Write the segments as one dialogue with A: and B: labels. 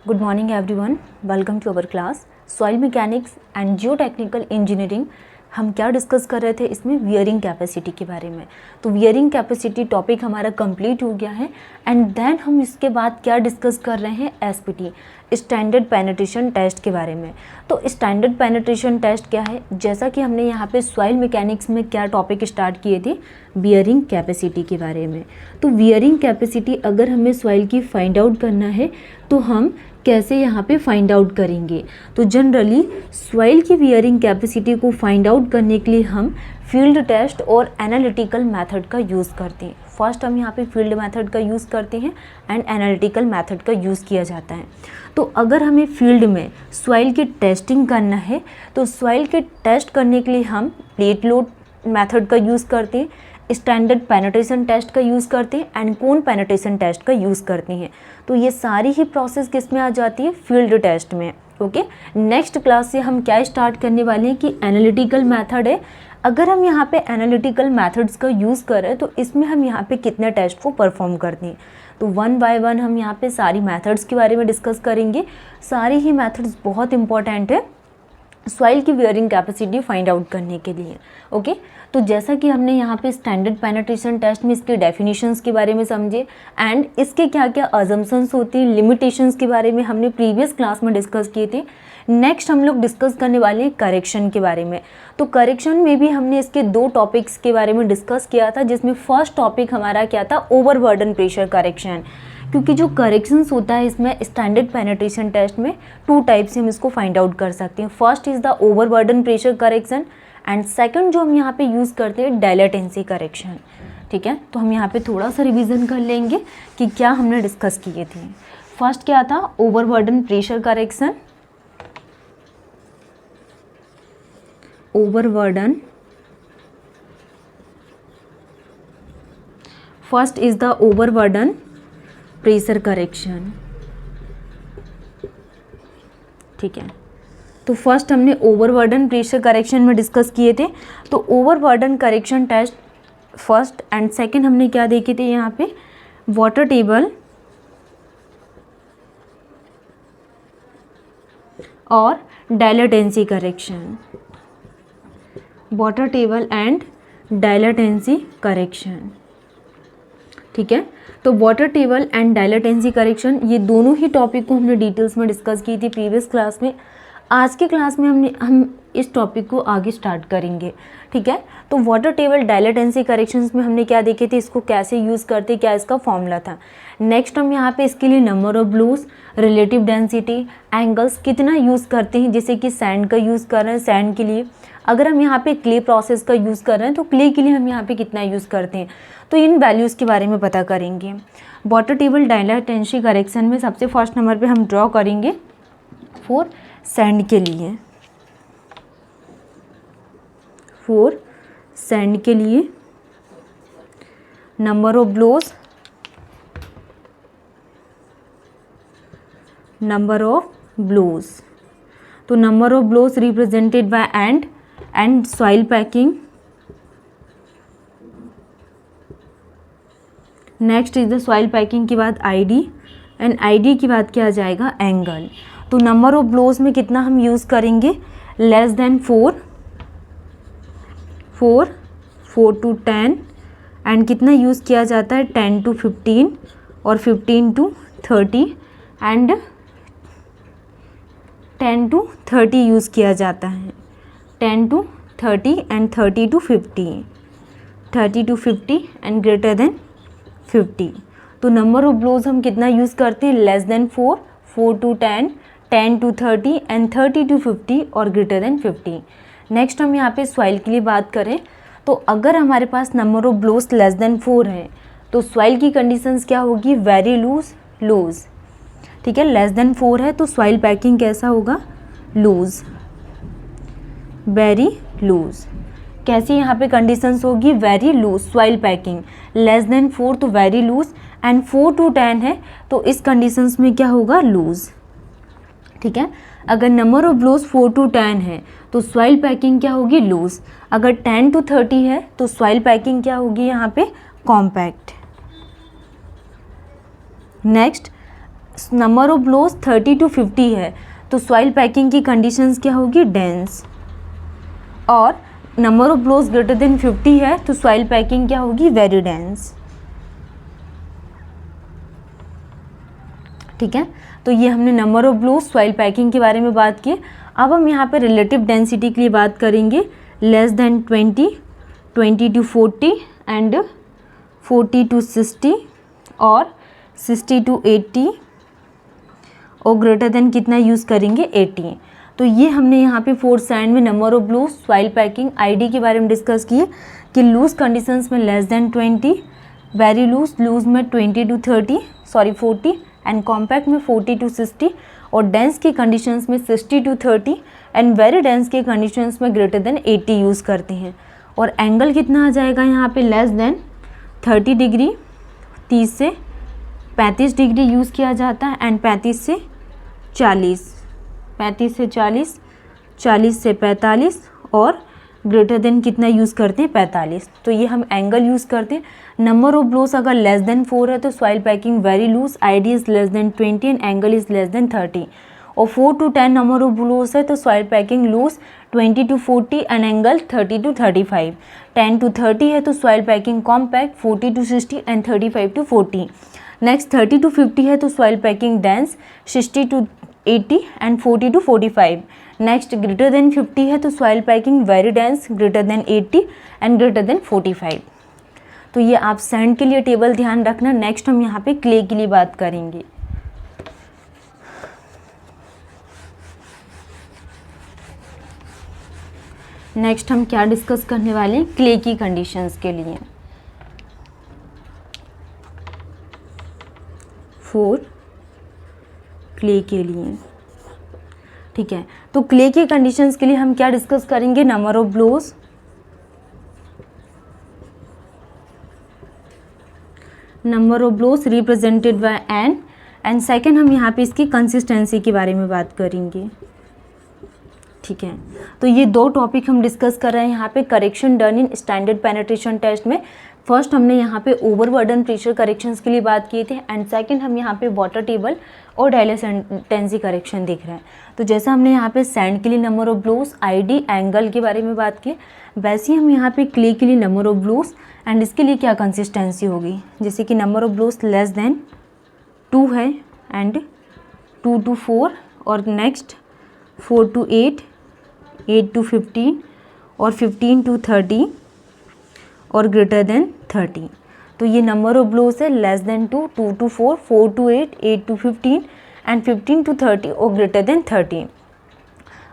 A: Good morning everyone. Welcome to our class Soil Mechanics and Geotechnical Engineering. हम क्या discuss कर रहे थे इसमें वियरिंग कैपेसिटी के बारे में। तो वियरिंग कैपेसिटी टॉपिक हमारा कंप्लीट हो गया है एंड देन हम इसके बाद क्या डिस्कस कर रहे हैं एसपीटी स्टैंडर्ड पेनिट्रेशन टेस्ट के बारे में। तो स्टैंडर्ड पेनिट्रेशन टेस्ट क्या है, जैसा कि हमने यहाँ पे सॉइल मैकेनिक्स में क्या टॉपिक स्टार्ट किए थे वियरिंग कैपेसिटी के बारे में। तो वियरिंग कैपेसिटी अगर हमें सॉइल की फाइंड आउट करना है तो हम कैसे यहाँ पे फाइंड आउट करेंगे। तो जनरली सॉइल की वियरिंग कैपेसिटी को फाइंड आउट करने के लिए हम फील्ड टेस्ट और एनालिटिकल मेथड का यूज़ करते हैं। फर्स्ट हम यहाँ पे फील्ड मेथड का यूज़ करते हैं एंड एनालिटिकल मेथड का यूज़ किया जाता है। तो अगर हमें फील्ड में सॉइल की टेस्टिंग करना है तो सॉइल के टेस्ट करने के लिए हम प्लेट लोड मेथड का यूज़ करते हैं, स्टैंडर्ड पेनिट्रेशन टेस्ट का यूज़ करते हैं एंड कोन पेनिट्रेशन टेस्ट का यूज़ करते हैं। तो ये सारी ही प्रोसेस किस में आ जाती है, फील्ड टेस्ट में। ओके, नेक्स्ट क्लास से हम क्या स्टार्ट करने वाले हैं कि एनालिटिकल मेथड है। अगर हम यहाँ पे एनालिटिकल मेथड्स का यूज़ करें तो इसमें हम यहाँ पे कितने टेस्ट को परफॉर्म करते हैं। तो वन बाय वन हम यहाँ पे सारी मेथड्स के बारे में डिस्कस करेंगे। सारी ही मेथड्स बहुत इंपॉर्टेंट है सॉइल की वियरिंग कैपेसिटी फाइंड आउट करने के लिए। ओके, तो जैसा कि हमने यहाँ पे स्टैंडर्ड पेनिट्रेशन टेस्ट में इसके डेफिनेशंस के बारे में समझे एंड इसके क्या क्या अजम्पशंस होती हैं, लिमिटेशंस के बारे में हमने प्रीवियस क्लास में डिस्कस किए थे। नेक्स्ट हम लोग डिस्कस करने वाले हैं करेक्शन के बारे में। तो करेक्शन में भी हमने इसके दो टॉपिक्स के बारे में डिस्कस किया था, जिसमें फर्स्ट टॉपिक हमारा क्या था, ओवरबर्डन प्रेशर करेक्शन। क्योंकि जो करेक्शंस होता है इसमें स्टैंडर्ड पेनिट्रेशन टेस्ट में टू टाइप से हम इसको फाइंड आउट कर सकते हैं। First is the overburden pressure correction and second जो हम यहाँ पे यूज़ करते हैं डायलेटेंसी करेक्शन। ठीक है, तो हम यहाँ पे थोड़ा सा रिवीजन कर लेंगे कि क्या हमने डिस्कस किए थे। फर्स्ट क्या था, overburden pressure correction. Overburden first is the overburden pressure correction. ठीक है, तो फर्स्ट हमने ओवरबर्डन प्रेशर करेक्शन में डिस्कस किए थे। तो overburden correction test first and second हमने क्या देखे थे यहाँ पे, वाटर टेबल और dilatancy correction. Water table and dilatancy correction. ठीक है, तो water table and dilatancy correction ये दोनों ही टॉपिक को हमने डिटेल्स में डिस्कस की थी प्रीवियस क्लास में। आज के क्लास में हम इस टॉपिक को आगे स्टार्ट करेंगे। ठीक है, तो वाटर टेबल डायलेटेंसी करेक्शंस में हमने क्या देखे थे, इसको कैसे यूज़ करते, क्या इसका फॉर्मूला था। नेक्स्ट हम यहाँ पे इसके लिए number of blows, relative density, angles कितना यूज़ करते हैं। जैसे कि सैंड का यूज़ कर रहे हैं, सैंड के लिए अगर हम यहाँ पे क्ले प्रोसेस का यूज़ कर रहे हैं तो क्ले के लिए हम यहाँ पे कितना यूज़ करते हैं। तो इन वैल्यूज़ के बारे में पता करेंगे। वाटर टेबल डायलेटेंसी करेक्शन में सबसे फर्स्ट नंबर पे हम ड्रॉ करेंगे फॉर सैंड के लिए। फॉर सैंड के लिए number of blows, number of blows. तो number of blows represented by and soil packing. Next is the soil packing के बाद आईडी एंड आईडी के बाद क्या आ जाएगा, एंगल। तो नंबर ऑफ ब्लोज में कितना हम यूज़ करेंगे, लेस देन 4 to 10 एंड कितना यूज़ किया जाता है, 10 to 15 और 15 to 30 एंड 10 to 30 यूज़ किया जाता है। 10 to 30 and 30 to 50, 30 to 50 and greater than 50। तो नंबर ऑफ ब्लोज हम कितना यूज़ करते हैं, less than 4 to 10, 10 to 30 and 30 to 50 और ग्रेटर देन 50। नेक्स्ट हम यहाँ पे सॉइल के लिए बात करें तो अगर हमारे पास number of blows less than 4 हैं तो सॉइल की कंडीशंस क्या होगी, वेरी लूज। ठीक है, लेस देन 4 है तो सॉइल पैकिंग कैसा होगा, लूज, वेरी लूज। कैसी यहाँ पे कंडीशंस होगी, very loose soil packing, less than 4 तो वेरी लूज एंड 4 to 10 है तो इस कंडीशंस में क्या होगा, लूज। ठीक है, अगर नंबर ऑफ ब्लोज 4 to 10 है तो सॉइल पैकिंग क्या होगी, लूज। अगर 10 to 30 है तो सॉइल पैकिंग क्या होगी यहाँ पे, compact. Next number of blows 30 to 50 है तो सॉइल पैकिंग की कंडीशंस क्या होगी, डेंस। और number of blows greater than 50 है तो सॉइल पैकिंग क्या होगी, वेरी डेंस। ठीक है, तो ये हमने number of blows soil packing के बारे में बात की। अब हम यहाँ पे रिलेटिव डेंसिटी के लिए बात करेंगे, less than 20, 20 to 40 and 40 to 60 और 60 to 80 और ग्रेटर देन कितना यूज़ करेंगे, 80। तो ये हमने यहाँ पे फोर्थ सैंड में number of blows soil packing ID के बारे में डिस्कस किए कि लूज कंडीशंस में लेस देन 20, वेरी लूज में 20 to 30 40 एंड कॉम्पैक्ट में 40 to 60 और डेंस की कंडीशंस में 60 to 30 एंड वेरी डेंस के कंडीशंस में ग्रेटर देन 80 यूज़ करते हैं। और एंगल कितना आ जाएगा यहाँ पे, लेस देन 30 डिग्री, 30 से 35 डिग्री यूज़ किया जाता है एंड 35 से 40, 35 से 40, 40 से 45 और ग्रेटर देन कितना यूज़ करते हैं, 45। तो ये हम एंगल यूज़ करते हैं। नंबर ऑफ ब्लोस अगर लेस देन 4 है तो soil packing very loose, ID is less than 20 and angle is less than 30। और 4 to 10 नंबर ऑफ ब्लोस है तो soil packing loose, 20 to 40 and angle 30 to 35। 10 to 30 है तो soil packing compact, 40 to 60 and 35 to 40। Next 30 to 50 है तो soil packing dense, 60 to 80 and 40 to 45। Next greater than 50 है तो soil packing very dense, greater than 80 and greater than 45। तो ये आप sand के लिए टेबल ध्यान रखना। नेक्स्ट हम यहाँ पे क्ले के लिए बात करेंगे। नेक्स्ट हम क्या डिस्कस करने वाले हैं, क्ले की कंडीशंस के लिए। फोर क्ले के लिए, ठीक है। तो क्ले के कंडीशंस के लिए हम क्या डिस्कस करेंगे, number of blows, number of blows represented by N and second हम यहाँ पे इसकी कंसिस्टेंसी के बारे में बात करेंगे। ठीक है, तो ये दो टॉपिक हम डिस्कस कर रहे हैं यहाँ पे correction done in standard penetration test में। फर्स्ट हमने यहाँ पे ओवरबर्डन प्रेशर करेक्शंस के लिए बात की थी एंड सेकंड हम यहाँ पे वाटर टेबल और डायलेसेंटेंसी करेक्शन देख रहे हैं। तो जैसा हमने यहाँ पे सैंड के लिए number of blows, ID, angle के बारे में बात की, वैसे ही हम यहाँ पे क्ले के लिए नंबर ऑफ ब्लोस एंड इसके लिए क्या कंसिस्टेंसी होगी, जैसे कि number of blows less than 2 है एंड 2 to 4 और नेक्स्ट 4 to 8, 8 to 15 और 15 to 30 और ग्रेटर देन 30। तो ये नंबर ऑफ ब्लोस है less than 2, 2 to 4, 4 to 8, 8 to 15 and 15 to 30 और ग्रेटर देन 30।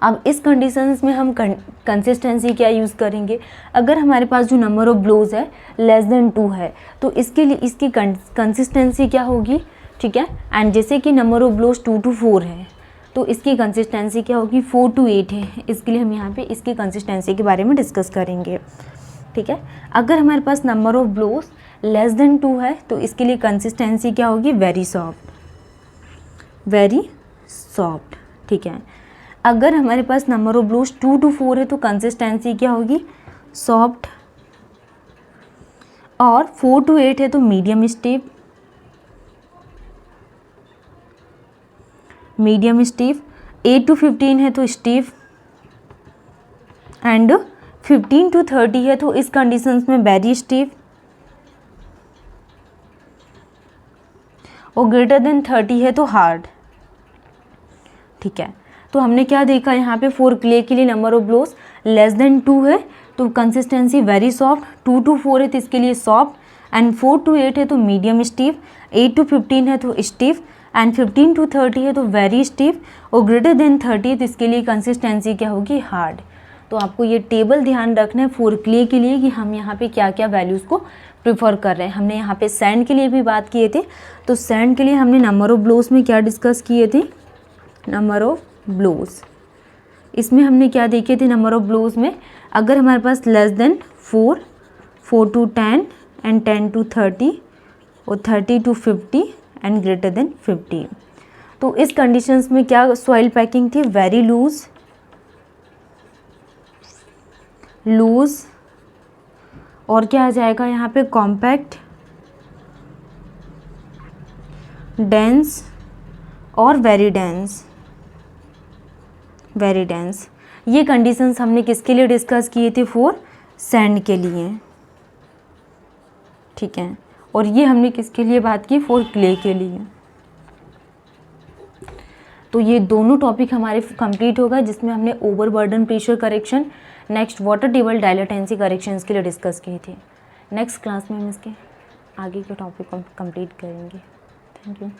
A: अब इस कंडीशंस में हम कंसिस्टेंसी क्या यूज़ करेंगे, अगर हमारे पास जो नंबर ऑफ ब्लोज है लेस देन 2 है तो इसके लिए इसकी कंसिस्टेंसी क्या होगी, ठीक है। एंड जैसे कि नंबर ऑफ ब्लोज 2 to 4 है तो इसकी कंसिस्टेंसी क्या होगी, 4 to 8 है। इसके लिए हम यहाँ पे इसकी कंसिस्टेंसी के बारे में डिस्कस करेंगे। ठीक है, अगर हमारे पास number of blows less than 2 है तो इसके लिए कंसिस्टेंसी क्या होगी, वेरी सॉफ्ट, वेरी सॉफ्ट। ठीक है, अगर हमारे पास नंबर ऑफ ब्लोस 2 to 4 है तो कंसिस्टेंसी क्या होगी, सॉफ्ट। और 4 to 8 है तो मीडियम स्टीफ, मीडियम स्टीफ। 8 to 15 है तो स्टीफ एंड 15 to 30 है तो इस कंडीशंस में वेरी स्टीफ और ग्रेटर देन 30 है तो हार्ड। ठीक है, तो हमने क्या देखा यहाँ पे, फॉर क्ले के लिए number of blows less than 2 है तो कंसिस्टेंसी वेरी सॉफ्ट, 2 to 4 है तो इसके लिए सॉफ्ट एंड 4 to 8 है तो मीडियम स्टीफ, 8 to 15 है तो स्टीफ एंड 15 to 30 है तो वेरी स्टीफ और ग्रेटर देन 30 है तो इसके लिए कंसिस्टेंसी क्या होगी, हार्ड। तो आपको ये टेबल ध्यान रखना है फॉर क्ले के लिए कि हम यहाँ पे क्या क्या वैल्यूज़ को प्रेफर कर रहे हैं। हमने यहाँ पे सैंड के लिए भी बात किए थे, तो सैंड के लिए हमने नंबर ऑफ ब्लोस में क्या डिस्कस किए थे, नंबर ऑफ ब्लोस, इसमें हमने क्या देखे थे, नंबर ऑफ ब्लोस में अगर हमारे पास less than 4, 4 to 10 and 10 to 30 और 30 to 50 एंड ग्रेटर देन 50। तो इस कंडीशंस में क्या सॉइल पैकिंग थी, वेरी लूज, लूज और क्या आ जाएगा यहाँ पे, कॉम्पैक्ट, डेंस और वेरी डेंस, वेरी डेंस। ये कंडीशंस हमने किसके लिए डिस्कस किए थे? फॉर सैंड के लिए, ठीक है। और ये हमने किसके लिए बात की? फॉर क्ले के लिए। तो ये दोनों टॉपिक हमारे कंप्लीट होगा, जिसमें हमने overburden pressure correction, next water table dilatancy corrections के लिए डिस्कस किए थे। नेक्स्ट क्लास में हम इसके आगे के टॉपिक को कंप्लीट करेंगे। Thank you.